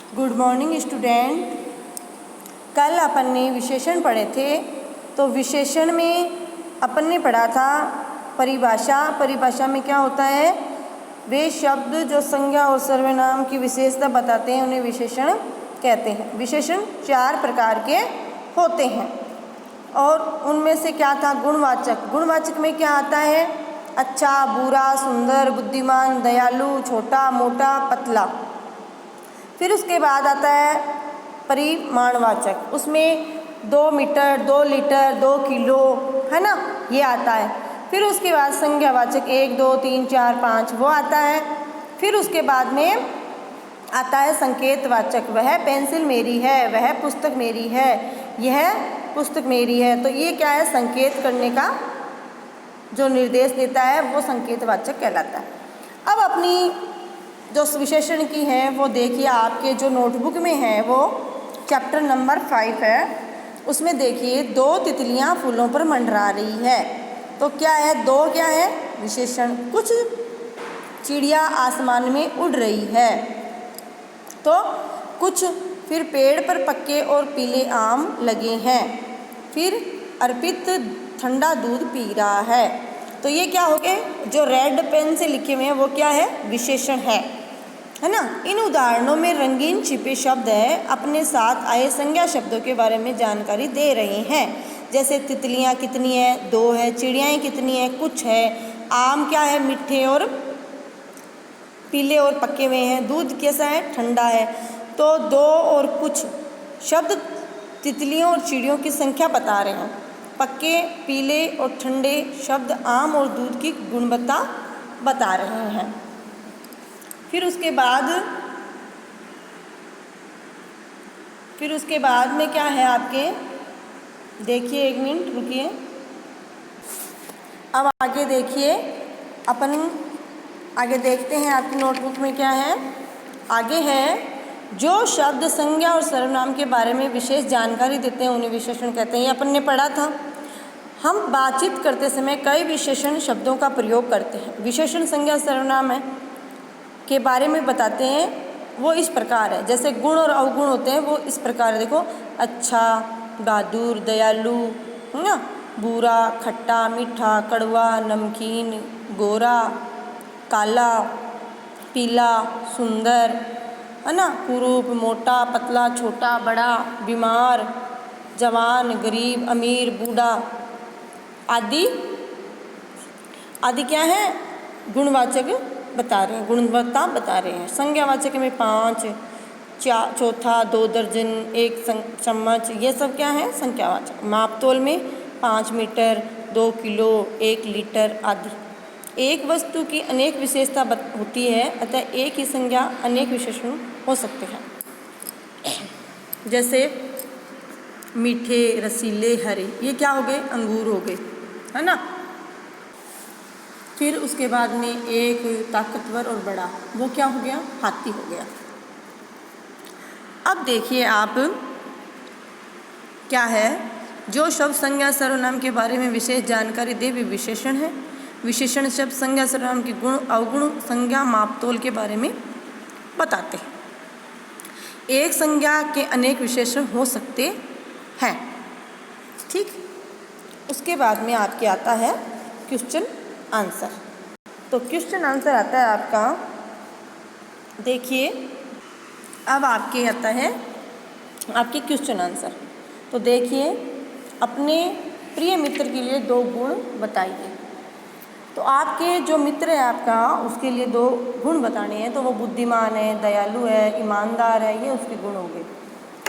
Good morning student. कल अपन ने विशेषण पढ़े थे, तो विशेषण में अपन ने पढ़ा था परिभाषा। परिभाषा में क्या होता है, वे शब्द जो संज्ञा और सर्वनाम की विशेषता बताते हैं उन्हें विशेषण कहते हैं। विशेषण 4 प्रकार के होते हैं और उनमें से क्या था, गुणवाचक। गुणवाचक में क्या आता है, अच्छा, बुरा, सुंदर, बुद्धिमान, दयालु, छोटा, मोटा, पतला। फिर उसके बाद आता है परिमाणवाचक, उसमें 2 मीटर, 2 लीटर, 2 किलो, है ना, ये आता है। फिर उसके बाद संज्ञावाचक 1, 2, 3, 4, 5 वो आता है। फिर उसके बाद में आता है संकेतवाचक, वह पेंसिल मेरी है, वह पुस्तक मेरी है, यह पुस्तक मेरी है। तो ये क्या है, संकेत करने का जो निर्देश देता है वो संकेतवाचक कहलाता है। अब अपनी जो विशेषण की है वो देखिए, आपके जो नोटबुक में है वो चैप्टर नंबर 5 है। उसमें देखिए 2 तितलियां फूलों पर मंडरा रही है। तो क्या है, 2 क्या है विशेषण। कुछ चिड़िया आसमान में उड़ रही है, तो कुछ। फिर पेड़ पर पक्के और पीले आम लगे हैं। फिर अर्पित ठंडा दूध पी रहा है। तो ये क्या हो गए, जो रेड पेन से लिखे हुए हैं वो क्या है, विशेषण है ना। इन उदाहरणों में रंगीन छिपे शब्द है अपने साथ आए संज्ञा शब्दों के बारे में जानकारी दे रहे हैं। जैसे तितलियां कितनी है, 2 है, चिड़ियाएँ कितनी है, कुछ है, आम क्या है, मीठे और पीले और पके हुए हैं, दूध कैसा है, ठंडा है। तो 2 और कुछ शब्द तितलियों और चिड़ियों की संख्या बता रहे हैं। पक्के, पीले और ठंडे शब्द आम और दूध की गुणवत्ता बता रहे हैं। फिर उसके बाद में क्या है आपके, देखिए 1 मिनट रुकिए। अब आगे देखिए, अपन आगे देखते हैं आपकी नोटबुक में क्या है। आगे है, जो शब्द संज्ञा और सर्वनाम के बारे में विशेष जानकारी देते हैं उन्हें विशेषण कहते हैं। ये अपन ने पढ़ा था। हम बातचीत करते समय कई विशेषण शब्दों का प्रयोग करते हैं। विशेषण संज्ञा सर्वनाम है के बारे में बताते हैं, वो इस प्रकार है। जैसे गुण और अवगुण होते हैं वो इस प्रकार है, देखो, अच्छा, बहादुर, दयालु, है ना, बुरा, खट्टा, मीठा, कड़वा, नमकीन, गोरा, काला, पीला, सुंदर, है ना, कुरूप, मोटा, पतला, छोटा, बड़ा, बीमार, जवान, गरीब, अमीर, बूढ़ा आदि क्या है, गुणवाचक बता रहे हैं, गुणवत्ता बता रहे हैं। संज्ञावाचक में 5, चौथा, 2 दर्जन, 1 चम्मच, ये सब क्या है, संख्यावाचक। मापतोल में 5 मीटर, 2 किलो, 1 लीटर आदि। एक वस्तु की अनेक विशेषता होती है, अतः एक ही संज्ञा अनेक विशेषण हो सकते हैं। जैसे मीठे, रसीले, हरे, ये क्या हो गए, अंगूर हो गए, है ना। फिर उसके बाद में एक ताकतवर और बड़ा, वो क्या हो गया, हाथी हो गया। अब देखिए आप क्या है, जो शब्द संज्ञा सर्वनाम के बारे में विशेष जानकारी दे वे विशेषण है। विशेषण शब्द संज्ञा सर्वनाम के गुण, अवगुण, संज्ञा, मापतोल के बारे में बताते हैं। एक संज्ञा के अनेक विशेषण हो सकते हैं, ठीक। उसके बाद में आपके आता है क्वेश्चन आंसर। तो क्वेश्चन आंसर आता है आपका, देखिए अब आपके आता है आपके क्वेश्चन आंसर। तो देखिए, अपने प्रिय मित्र के लिए 2 गुण बताइए। तो आपके जो मित्र है आपका, उसके लिए 2 गुण बताने हैं। तो वो बुद्धिमान है, दयालु है, ईमानदार है, ये उसके गुण हो गए।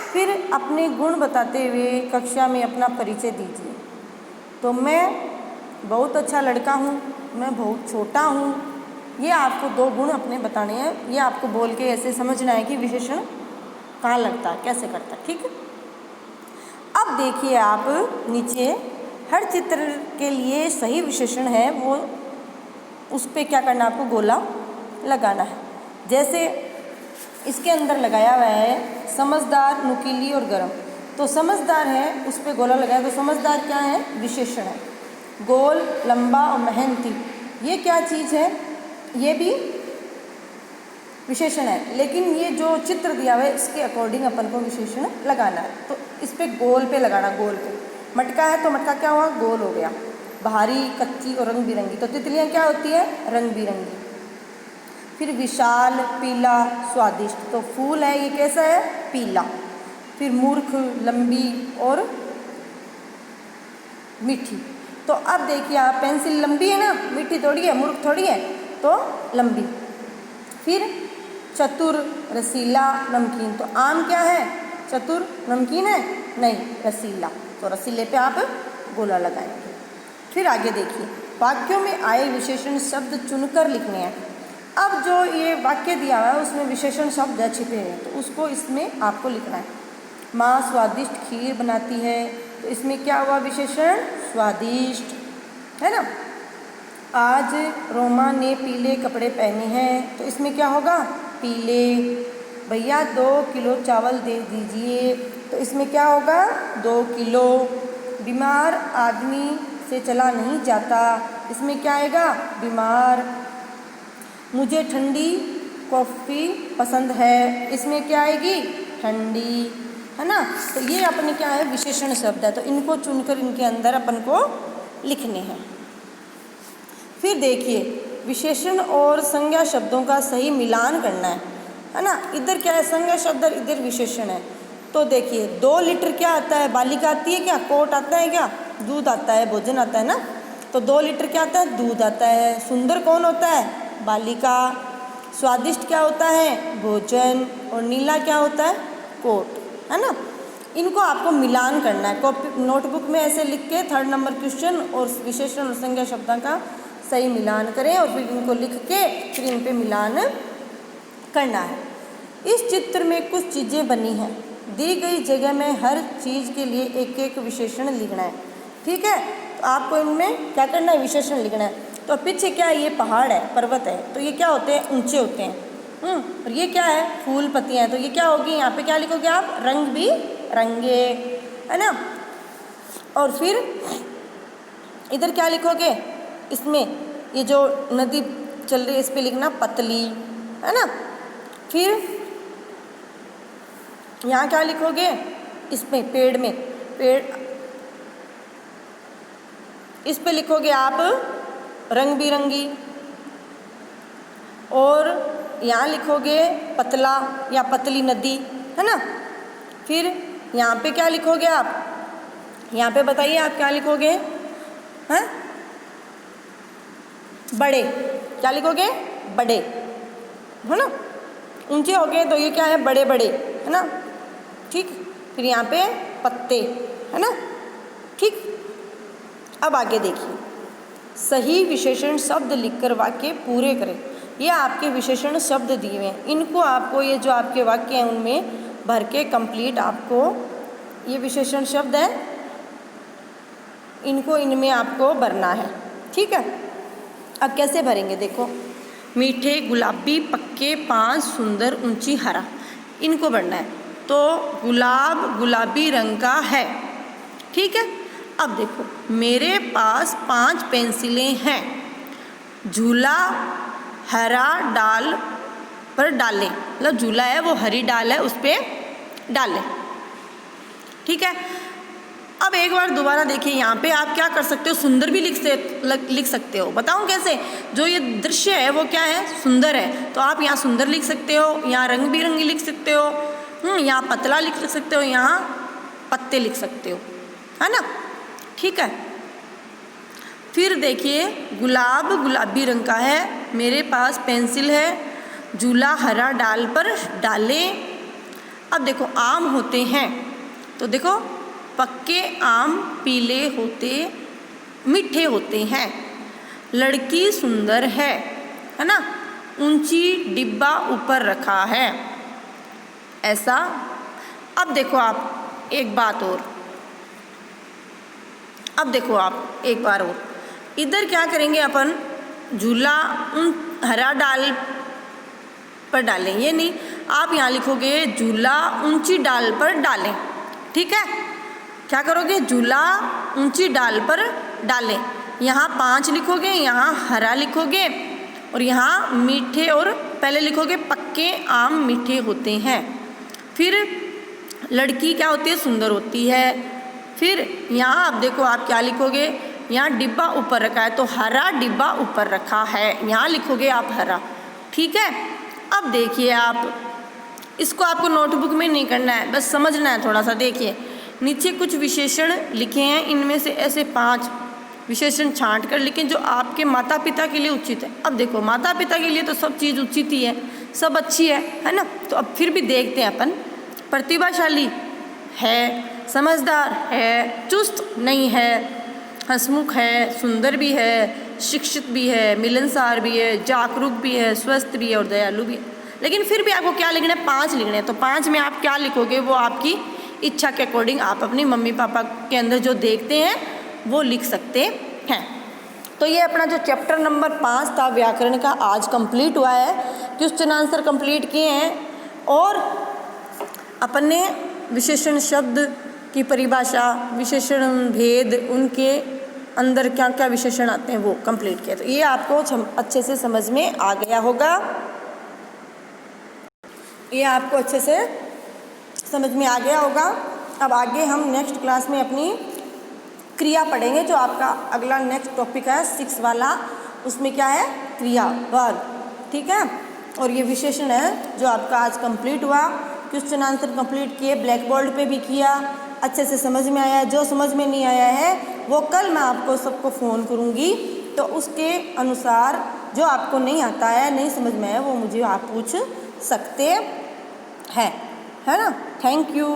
फिर अपने गुण बताते हुए कक्षा में अपना परिचय दीजिए। तो मैं बहुत अच्छा लड़का हूँ, मैं बहुत छोटा हूँ, ये आपको 2 गुण अपने बताने हैं। ये आपको बोल के ऐसे समझना है कि विशेषण कहाँ लगता है, कैसे करता है, ठीक है। अब देखिए आप नीचे, हर चित्र के लिए सही विशेषण है, वो उस पर क्या करना, आपको गोला लगाना है। जैसे इसके अंदर लगाया हुआ है समझदार, नुकीली और गर्म। तो समझदार है, उस पर गोला लगाया, तो समझदार क्या है, विशेषण है। गोल, लंबा और मेहनती, ये क्या चीज़ है, ये भी विशेषण है, लेकिन ये जो चित्र दिया हुआ है इसके अकॉर्डिंग अपन को विशेषण लगाना है। तो इस पे गोल पे लगाना, गोल पे। मटका है तो मटका क्या हुआ, गोल हो गया। भारी, कच्ची और रंग बिरंगी, तो तितलियाँ क्या होती है, रंग बिरंगी। फिर विशाल, पीला, स्वादिष्ट, तो फूल है ये कैसा है, पीला। फिर मूर्ख, लंबी और मीठी। तो अब देखिए आप, पेंसिल लंबी है ना, मीठी थोड़ी है, मूर्ख थोड़ी है, तो लंबी। फिर चतुर, रसीला, नमकीन, तो आम क्या है, चतुर, नमकीन है, नहीं, रसीला, तो रसीले पे आप गोला लगाएंगे। फिर आगे देखिए, वाक्यों में आए विशेषण शब्द चुनकर लिखने हैं। अब जो ये वाक्य दिया हुआ है उसमें विशेषण शब्द छिपे हैं, तो उसको इसमें आपको लिखना है। माँ स्वादिष्ट खीर बनाती है, तो इसमें क्या हुआ, विशेषण स्वादिष्ट, है ना। आज रोमा ने पीले कपड़े पहने हैं, तो इसमें क्या होगा, पीले। भैया 2 किलो चावल दे दीजिए, तो इसमें क्या होगा, 2 किलो। बीमार आदमी से चला नहीं जाता, इसमें क्या आएगा, बीमार। मुझे ठंडी कॉफ़ी पसंद है, इसमें क्या आएगी, ठंडी, है ना। तो ये अपने क्या है, विशेषण शब्द है, तो इनको चुनकर इनके अंदर अपन को लिखने हैं। फिर देखिए, विशेषण और संज्ञा शब्दों का सही मिलान करना है ना। इधर क्या है, संज्ञा शब्द, इधर विशेषण है। तो देखिए 2 लीटर क्या आता है, बालिका आती है क्या, कोट आता है क्या, दूध आता है, भोजन आता है ना। तो 2 लीटर क्या आता है, दूध आता है। सुंदर कौन होता है, बालिका। स्वादिष्ट क्या होता है, भोजन। और नीला क्या होता है, कोट, है ना। इनको आपको मिलान करना है। कॉपी नोटबुक में ऐसे लिख के 3rd नंबर क्वेश्चन और विशेषण और संज्ञा शब्दों का सही मिलान करें और फिर इनको लिख के फिर इन पे मिलान करना है। इस चित्र में कुछ चीज़ें बनी हैं, दी गई जगह में हर चीज़ के लिए एक एक विशेषण लिखना है, ठीक है। तो आपको इनमें क्या करना है, विशेषण लिखना है। तो पीछे क्या है, ये पहाड़ है, पर्वत है, तो ये क्या होते हैं, ऊंचे होते हैं। और ये क्या है, फूल पत्तियाँ हैं, तो ये क्या होगी, यहाँ पे क्या लिखोगे आप, रंग भी रंगे, है ना। और फिर इधर क्या लिखोगे, इसमें ये जो नदी चल रही है इस पे लिखना पतली, है ना। फिर यहाँ क्या लिखोगे, इसमें पेड़ में, पेड़, इस पे लिखोगे आप रंग बिरंगी। और यहाँ लिखोगे पतला या पतली नदी, है ना। फिर यहाँ पे क्या लिखोगे आप, यहाँ पे बताइए आप क्या लिखोगे, हैं, बड़े, क्या लिखोगे, बड़े, है ना। ऊंचे हो गए तो ये क्या है, बड़े बड़े, है ना, ठीक। फिर यहाँ पे पत्ते, है ना, ठीक। अब आगे देखिए, सही विशेषण शब्द लिखकर वाक्य पूरे करें। ये आपके विशेषण शब्द दिए हुए हैं, इनको आपको, ये जो आपके वाक्य हैं उनमें भर के कंप्लीट आपको, ये विशेषण शब्द है, इनको इनमें आपको भरना है, ठीक है। अब कैसे भरेंगे, देखो, मीठे, गुलाबी, पक्के, 5, सुंदर, ऊंची, हरा, इनको भरना है। तो गुलाब गुलाबी रंग का है, ठीक है। अब देखो, मेरे पास 5 पेंसिलें हैं, झूला हरा डाल पर डालें, मतलब झूला है वो हरी डाल है, उस पर डालें, ठीक है। अब एक बार दोबारा देखिए, यहाँ पे आप क्या कर सकते हो, सुंदर भी लिख सकते हो। बताऊँ कैसे, जो ये दृश्य है वो क्या है, सुंदर है, तो आप यहाँ सुंदर लिख सकते हो, यहाँ रंग बिरंगी लिख सकते हो, यहाँ पतला लिख सकते हो, यहाँ पत्ते लिख सकते हो, है ना, ठीक है। फिर देखिए, गुलाब गुलाबी रंग का है, मेरे पास पेंसिल है, झूला हरा डाल पर डालें। अब देखो, आम होते हैं, तो देखो पक्के आम पीले होते, मीठे होते हैं। लड़की सुंदर है ना, ऊंची डिब्बा ऊपर रखा है, ऐसा। अब देखो आप एक बात और, अब देखो आप एक बार और, इधर क्या करेंगे अपन, झूला हरा डाल पर डालें, ये नहीं, आप यहाँ लिखोगे झूला ऊंची डाल पर डालें, ठीक है। क्या करोगे, झूला ऊंची डाल पर डालें, यहाँ 5 लिखोगे, यहाँ हरा लिखोगे और यहाँ मीठे और पहले लिखोगे पक्के आम मीठे होते हैं। फिर लड़की क्या होती है, सुंदर होती है। फिर यहाँ आप देखो आप क्या लिखोगे, यहाँ डिब्बा ऊपर रखा है तो हरा डिब्बा ऊपर रखा है, यहाँ लिखोगे आप हरा। ठीक है, अब देखिए आप इसको आपको नोटबुक में नहीं करना है, बस समझना है थोड़ा सा। देखिए नीचे कुछ विशेषण लिखे हैं, इनमें से ऐसे 5 विशेषण छांट कर लिखें जो आपके माता पिता के लिए उचित है। अब देखो माता पिता के लिए तो सब चीज़ उचित ही है, सब अच्छी है ना। तो अब फिर भी देखते हैं अपन, प्रतिभाशाली है, समझदार है, चुस्त नहीं है, हंसमुख है, सुंदर भी है, शिक्षित भी है, मिलनसार भी है, जागरूक भी है, स्वस्थ भी है और दयालु भी है। लेकिन फिर भी आपको क्या लिखना है, 5 लिखने हैं। तो 5 में आप क्या लिखोगे वो आपकी इच्छा के अकॉर्डिंग आप अपनी मम्मी पापा के अंदर जो देखते हैं वो लिख सकते हैं। तो ये अपना जो चैप्टर नंबर 5 था व्याकरण का आज कंप्लीट हुआ है। क्वेश्चन आंसर कंप्लीट किए हैं और अपन ने विशेषण शब्द की परिभाषा, विशेषण भेद, उनके अंदर क्या क्या विशेषण आते हैं वो कंप्लीट किया। तो ये आपको अच्छे से समझ में आ गया होगा, ये आपको अच्छे से समझ में आ गया होगा। अब आगे हम नेक्स्ट क्लास में अपनी क्रिया पढ़ेंगे, जो आपका अगला नेक्स्ट टॉपिक है 6 वाला, उसमें क्या है, क्रिया, वर्ब। ठीक है, और ये विशेषण है जो आपका आज कंप्लीट हुआ। क्वेश्चन आंसर कंप्लीट किए, ब्लैक बोर्ड पे भी किया, अच्छे से समझ में आया। जो समझ में नहीं आया है वो कल मैं आपको सबको फ़ोन करूँगी, तो उसके अनुसार जो आपको नहीं आता है, नहीं समझ में आया, वो मुझे आप पूछ सकते हैं, है ना। Thank you.